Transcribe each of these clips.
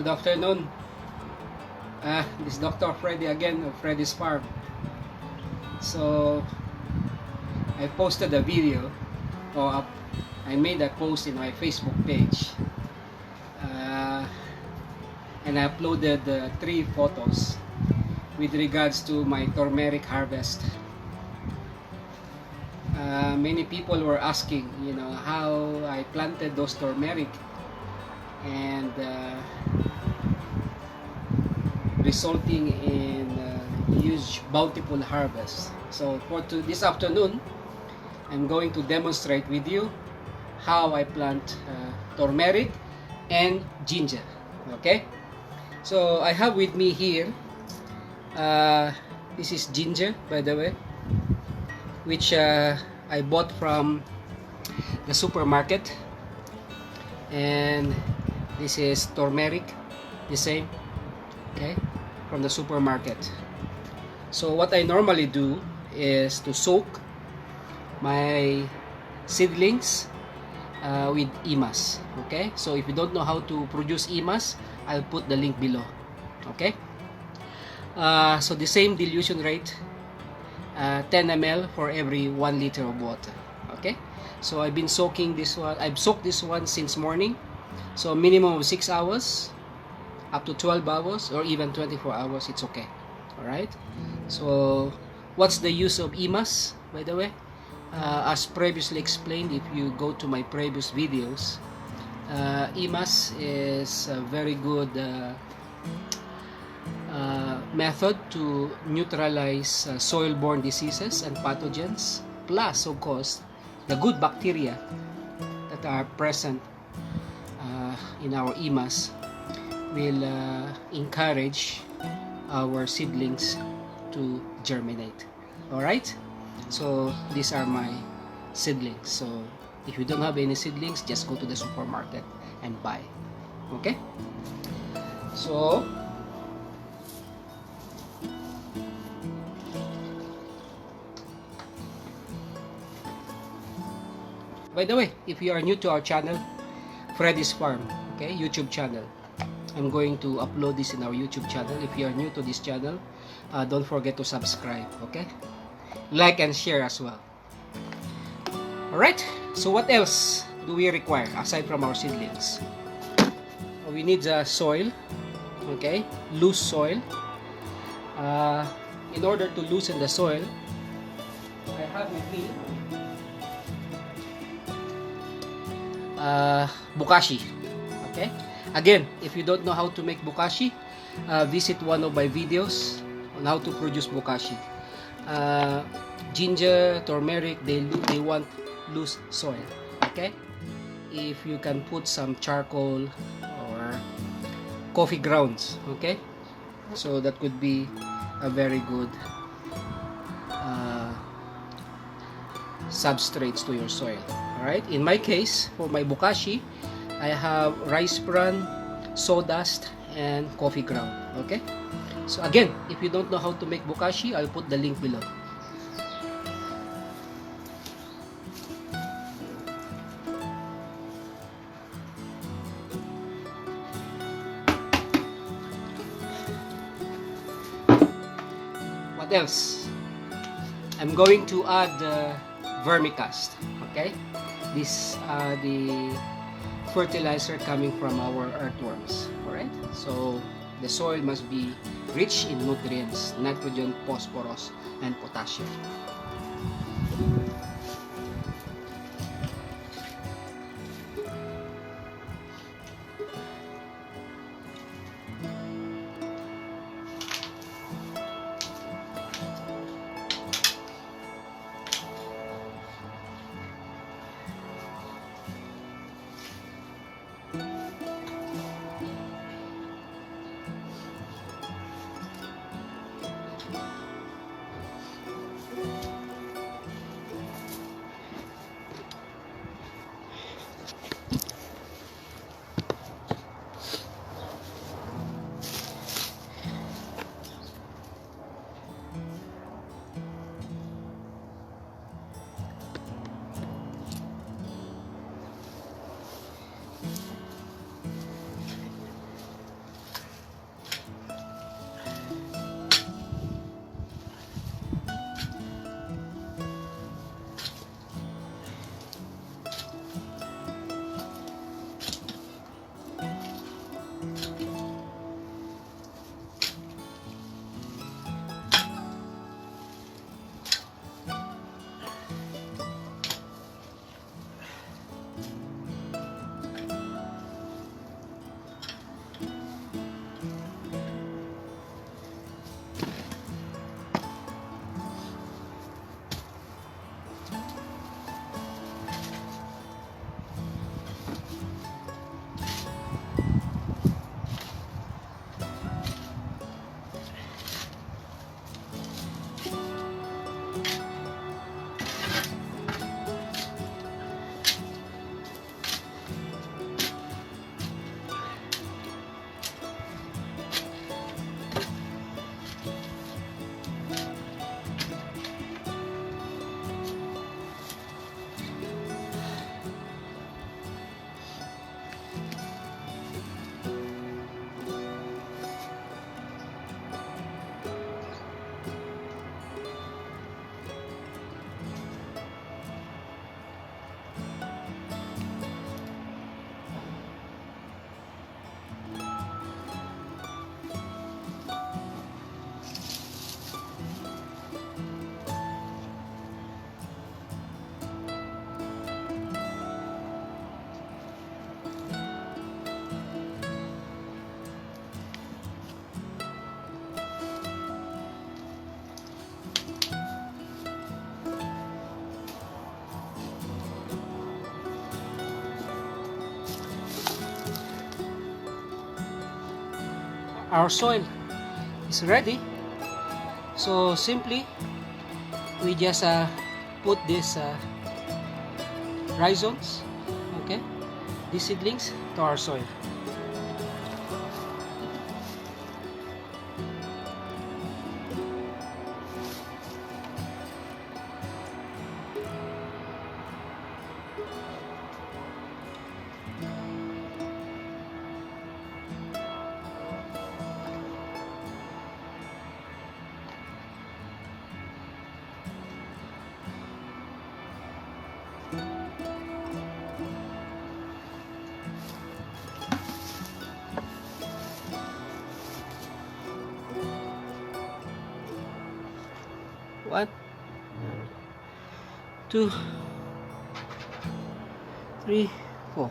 afternoon. This is Dr. Freddy again of Freddy's Farm. So I posted a video, or I made a post in my Facebook page, and I uploaded 3 photos with regards to my turmeric harvest. Many people were asking, how I planted those turmeric, and resulting in huge bountiful harvest. So for this afternoon, I'm going to demonstrate with you how I plant turmeric and ginger. Okay, so I have with me here, this is ginger, by the way, which I bought from the supermarket, and this is turmeric, the same, okay, from the supermarket. So what I normally do is to soak my seedlings with EMAS. Okay, so if you don't know how to produce EMAS, I'll put the link below. Okay, so the same dilution rate, 10 ml for every 1 liter of water. Okay, so I've been soaking this one. I've soaked this one since morning, so minimum of 6 hours up to 12 hours or even 24 hours, it's okay. Alright, so what's the use of EMAS, by the way? As previously explained, if you go to my previous videos, EMAS is a very good method to neutralize soil-borne diseases and pathogens, plus of course the good bacteria that are present in our EMAS will encourage our seedlings to germinate. Alright, so these are my seedlings. So if you don't have any seedlings, just go to the supermarket and buy. Okay, so by the way, if you are new to our channel, Freddy's Farm, okay, YouTube channel, I'm going to upload this in our YouTube channel. If you are new to this channel, don't forget to subscribe, okay? Like and share as well. Alright, so what else do we require aside from our seedlings? We need soil, okay, loose soil. In order to loosen the soil, I have with me bokashi. Okay, again, if you don't know how to make bokashi, visit one of my videos on how to produce bokashi. Ginger, turmeric, they want loose soil. Okay, if you can put some charcoal or coffee grounds, okay, so that could be a very good substrates to your soil. Alright, in my case, for my bokashi, I have rice bran, sawdust, and coffee ground. Okay, so again, if you don't know how to make bokashi, I'll put the link below. What else? I'm going to add vermicast. Okay, this the fertilizer coming from our earthworms. Alright, so the soil must be rich in nutrients, nitrogen, phosphorus, and potassium. our soil is ready. So simply we just put these rhizomes, okay, these seedlings, to our soil. One, two, three, four.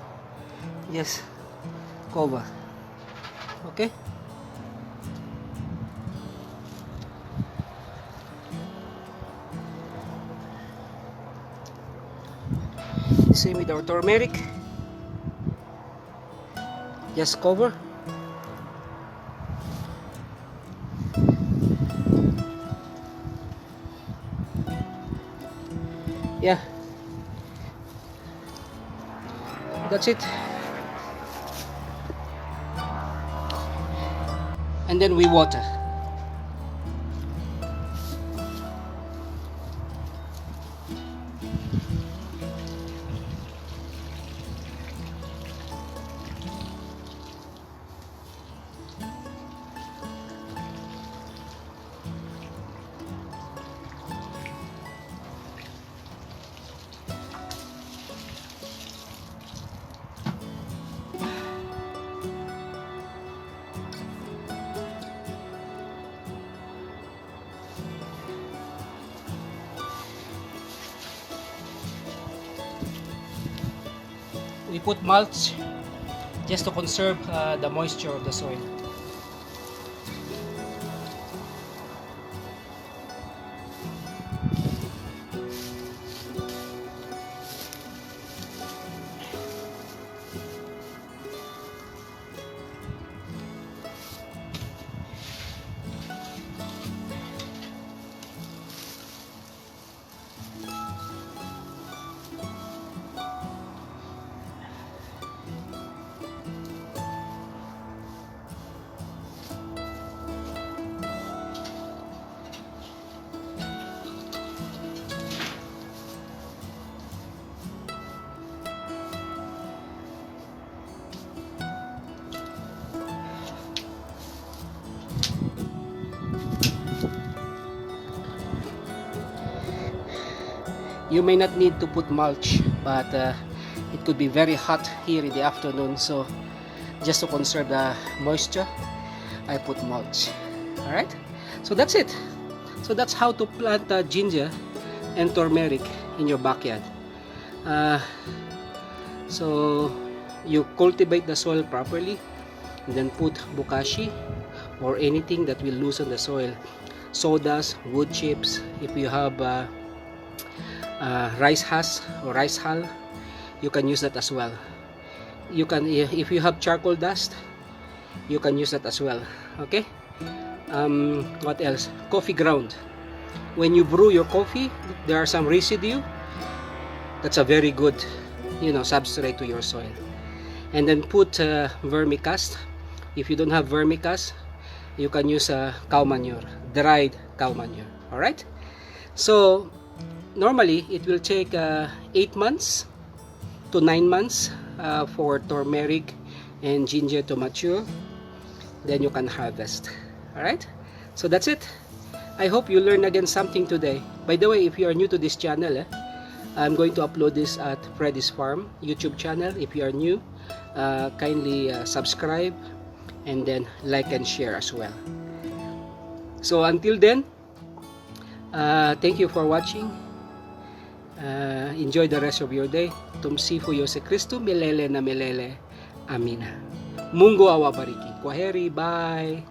Yes, cover. Okay. Same with our turmeric. Just cover. Yeah, that's it. And then we water. We put mulch just to conserve the moisture of the soil. You may not need to put mulch, but it could be very hot here in the afternoon, so just to conserve the moisture, I put mulch. Alright, so that's it. So that's how to plant ginger and turmeric in your backyard. So you cultivate the soil properly, and then put bokashi or anything that will loosen the soil, sawdust, wood chips. If you have rice husk or rice hull, you can use that as well. You can, if you have charcoal dust, you can use that as well. Okay. What else? Coffee ground. When you brew your coffee, there are some residue. That's a very good, substrate to your soil. And then put vermicast. If you don't have vermicast, you can use cow manure, dried cow manure. All right. So normally it will take 8 months to 9 months for turmeric and ginger to mature. Then you can harvest. Alright, so that's it. I hope you learned again something today. By the way, if you are new to this channel, I'm going to upload this at Freddy's Farm YouTube channel. If you are new, kindly subscribe and then like and share as well. So until then, thank you for watching. Enjoy the rest of your day. Tumsifu Yose Kristo, milele na milele. Amina. Mungu awabariki. Kwaheri. Bye.